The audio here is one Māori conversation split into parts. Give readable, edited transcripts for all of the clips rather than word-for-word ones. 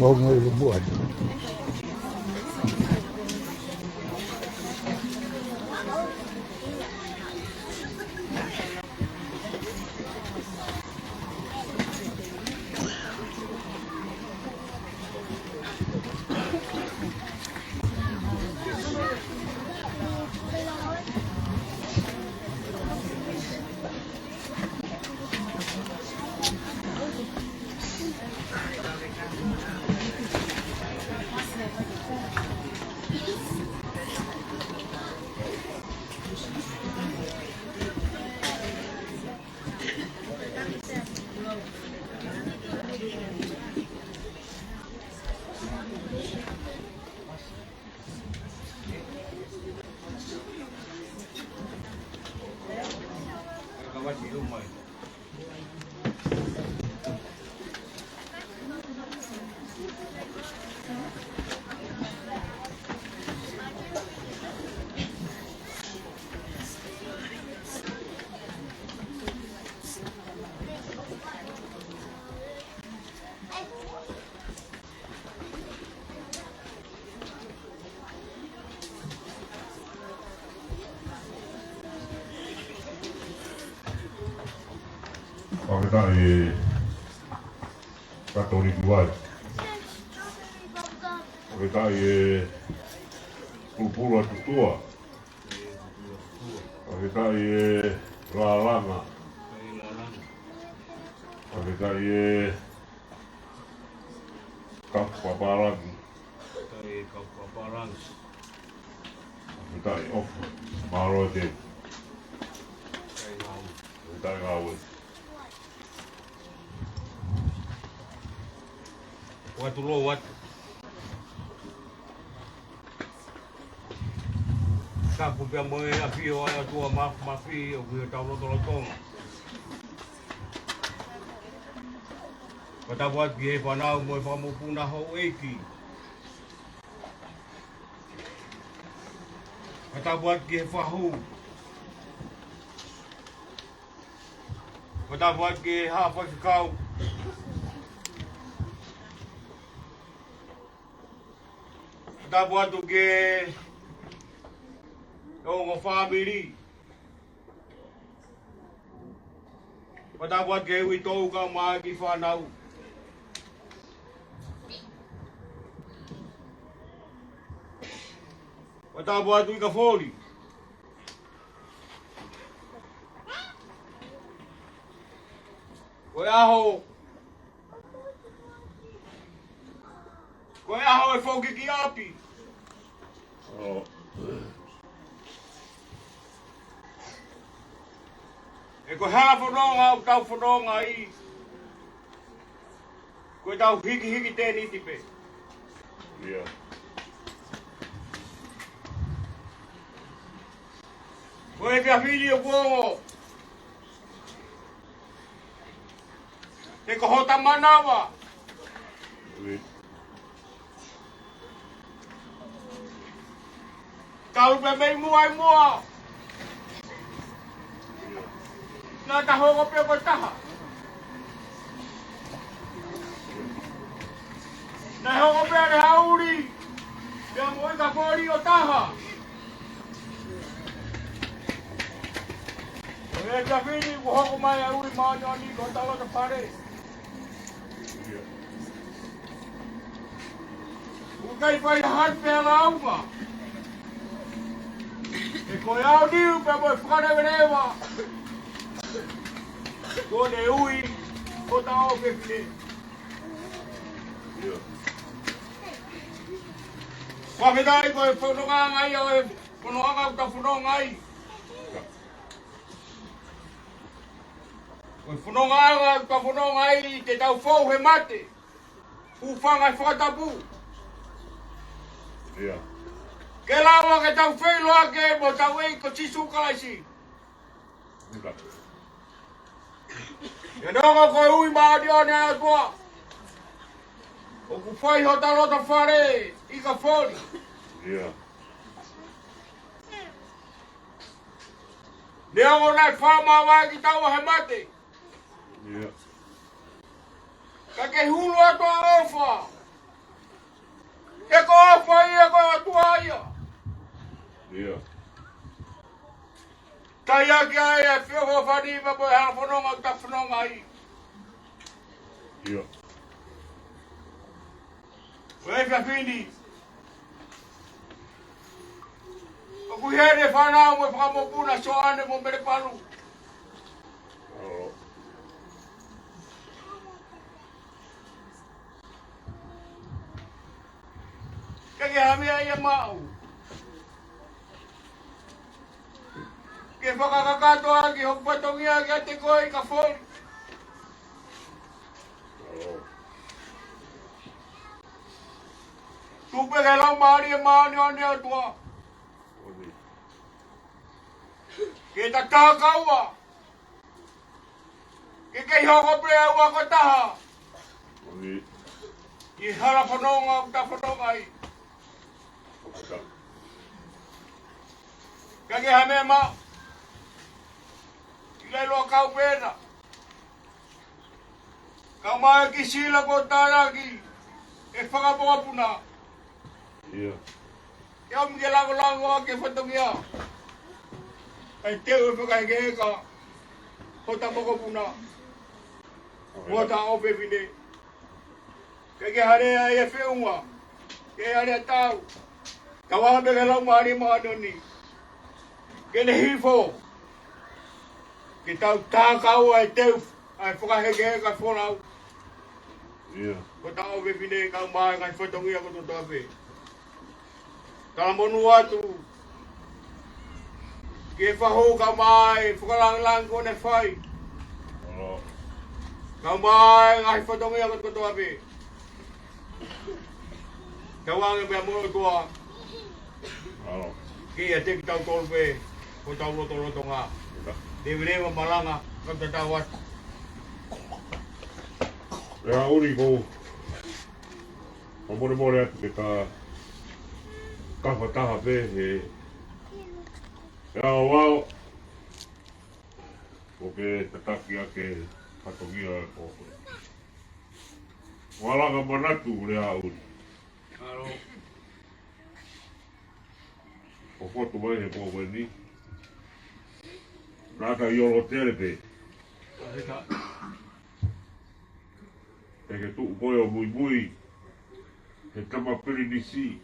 Mau người buồn. Pakatuuta Katolik wai. Pakatuuta pulpula tutua. Pakatuuta lalanga. Pakatuuta kappaparangi. Pakatuuta of marote. Pakatuuta Lehauli. Watu lo wat kapu pia moe afio aya tua mafi o kuyo taulo tolo tonga kata buat gie panau moe pamupuna ho eki kata buat gie fahu kata buat gie hapa kau kata buat tu gie o family kata buat gie wito ka magi fanau kata buat tu ka foli koe aho e foki ki api e ko hala whanonga o tau whanonga i koe tau hiki tēni tipe koe kia whiri o kuongo te kohota manawa tau pe mei mua nā taho ko pe ko taha nā ho ko pe Lehauli pia moi ka kori o taha e ka whiri ko hoko mai a uri maanyoni ko talo te pare ukai pai han pe ala auma e ko iau niu pe moi whakarewerewa ko ne ui ko tao ke whine whawhetai ko e whanonga ngai o e whanonga o ta whanonga ngai O whanonga ka whanonga i te tau whau he mate. Whanga i whakatapu. Ia. Ke lawa ke tau whailoa ke mo tau ei ko tisu kalaisi. Ika. Ke nonga koe ui maari o nea atua. O ku whai ho tarota whare i ka whori. Ia. Nea o nai whama wai ki tau he mate. Ia. Ka ke hulu atua ofa. Ke ko ofa ia ko atua ia. Ia. Tai aki ai e whio whani ma po e hana whanonga ta whanonga i. Ia. Wei whiawhini. O ku here whanau mo whakamopuna so ane mo mere palu. Alo. Ke hamia ia mau. Ke whakakakato aki ho patongi aki a te koe i ka whori. Alo. Tupe ke lau maari e maani o nea tua. Oni. Ke ta kākaua. Ke kei hoko prea ua ko taha. Oni. I hara whanonga o ta whanonga i. Ika. Ka ke hame mau. I leilo kau pena. Ka mai ki sila ko taraki. E whakapoka puna. Ia. Ke om ke lango ake whatongia. Ai teo e whakahekeheka. Hota moko puna. Hota ope vine. Ke harea e whiunga. Ke harea tau. Ka wahambe ke lau maari maanoni. Ke ne hifo. Ke tau tākau ai teu. Ai whakahekeheka whonau. Ia. Hota ope vine ka mai kai whatongia ko toto ape. Kala monu atu. Ke whaho ka mai, whakalang ko ne whai. Alo. Ka mai, ngai whatongi ako koto ape. Ka wangi mea mono toa. Alo. Ki a teki tau tolpe, ko tau roto ngā. Ika. Te virewa malanga, ka te tau atu. Lehauli ko. More atu ke ka kawhataha pe he. Ea wao. Ko ke tataki ake patongia e ko. Walanga manatu Lehauli. Aro, Ko fotu mai he po weni. Naka iolo tere pe. ahita. E ke tuu koe o mui. He tamapiri nisi.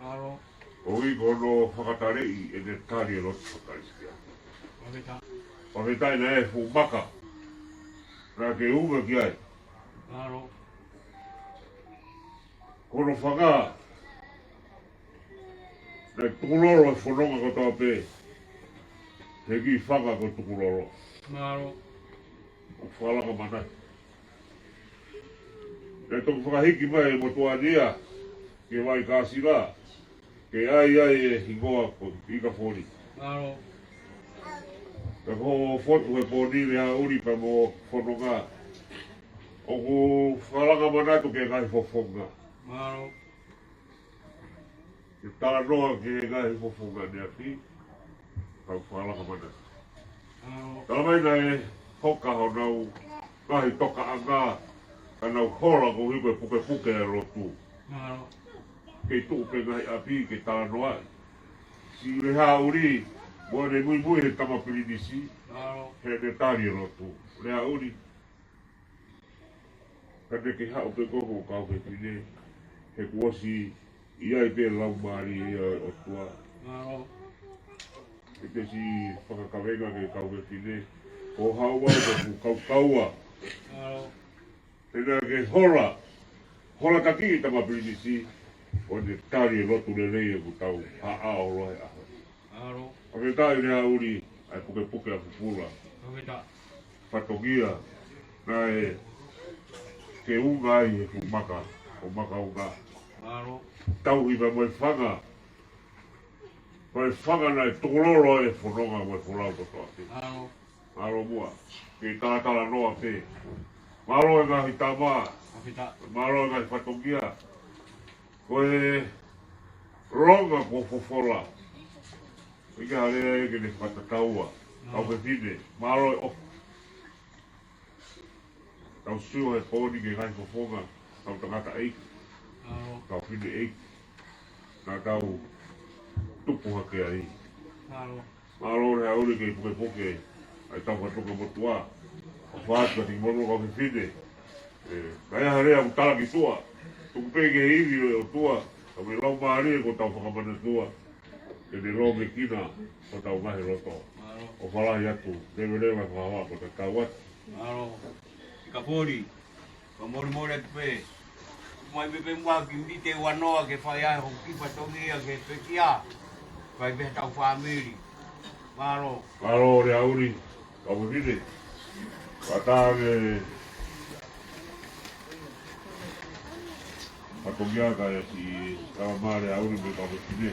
Aro, O i kono whakatarei e te tari e lotu whakariskia. ahita. O me taina e fu maka. Nā ke unga ki ai. Aro, Kono whanga. Nā tukuloro e whanonga ko tau pe. He ki whanga ko tukuloro. aro, O whalanga manai. Nā toku whakahiki mai e motua nia. Ke vai kāsila. Ke ai e hingoa ko ika whori. aro, Ka ko fotu e pōni Lehauli pa mo whanonga. O ko whalanga manatu ke ngai whofonga. aro, Ke tala noa ke ngai whofonga ni aki. Ka whalanga manatu. aro, Tala mai nei hoka ho nau ngahi toka anga. Ka nau hora ko hipo e puke e rotu. aro, Kei tuu pe ngai api ke tala noa. Si Lehauli, mo ne mui he tamapiri nisi. aro, He ne tari e rotu. Lehauli. Ka ne ke hao pe koko kau ke tine. He kuosi ia i pe lau maari ia o tua. aro, E te si whakakawenga ke kau ke tine. Ko hau wau ke kau kaua. aro, Tēnā ke hora. Hora taki i tamapiri nisi. O ne tari e rotu le rei e ku tau. Ha o rohe aha. aro, A me tai Lehauli. Ai puke a pupula. ahita. whatogia na e ke unga ai e kumaka, o maka unga. Tau iwa mai whanga. Mai whanga na e tōroro e whanonga mai whanau kotoa te. Aro mua, ke tātara noa te. Maro e ngahi tāmaa, maro e ngahi whatogia. Koe ronga ko fofola. Ika harea eke ne whatataua. Tau pe pine, maro e ofu. Tau siu he pōni ke ngai fofonga. Tau tangata eiki. Tau pine eiki. Nā tau tupu hake ai. Maro re hauri ke puke puke. Ai tau whatoka motua. O whātua ti mono kau pe pine. Kai harea utala ki tua. Tuku peke hivi o tua. Tau me lau maari e ko tau whakamana tua. E ne lo me kina ko tau mahi roto. O whalahi atu, rewe rewe whahawa ko te tau atu. Aro, ka pori, ka mori mori atu pe. Mai pepe mua ki mite wanoa ke whai ai hong kipa tongia ke pekia. Kai pehe tau whamiri. Maro. Maro re auri, ka pepine. Wataage Patongiaka e si kawa mare auri me ka pepine.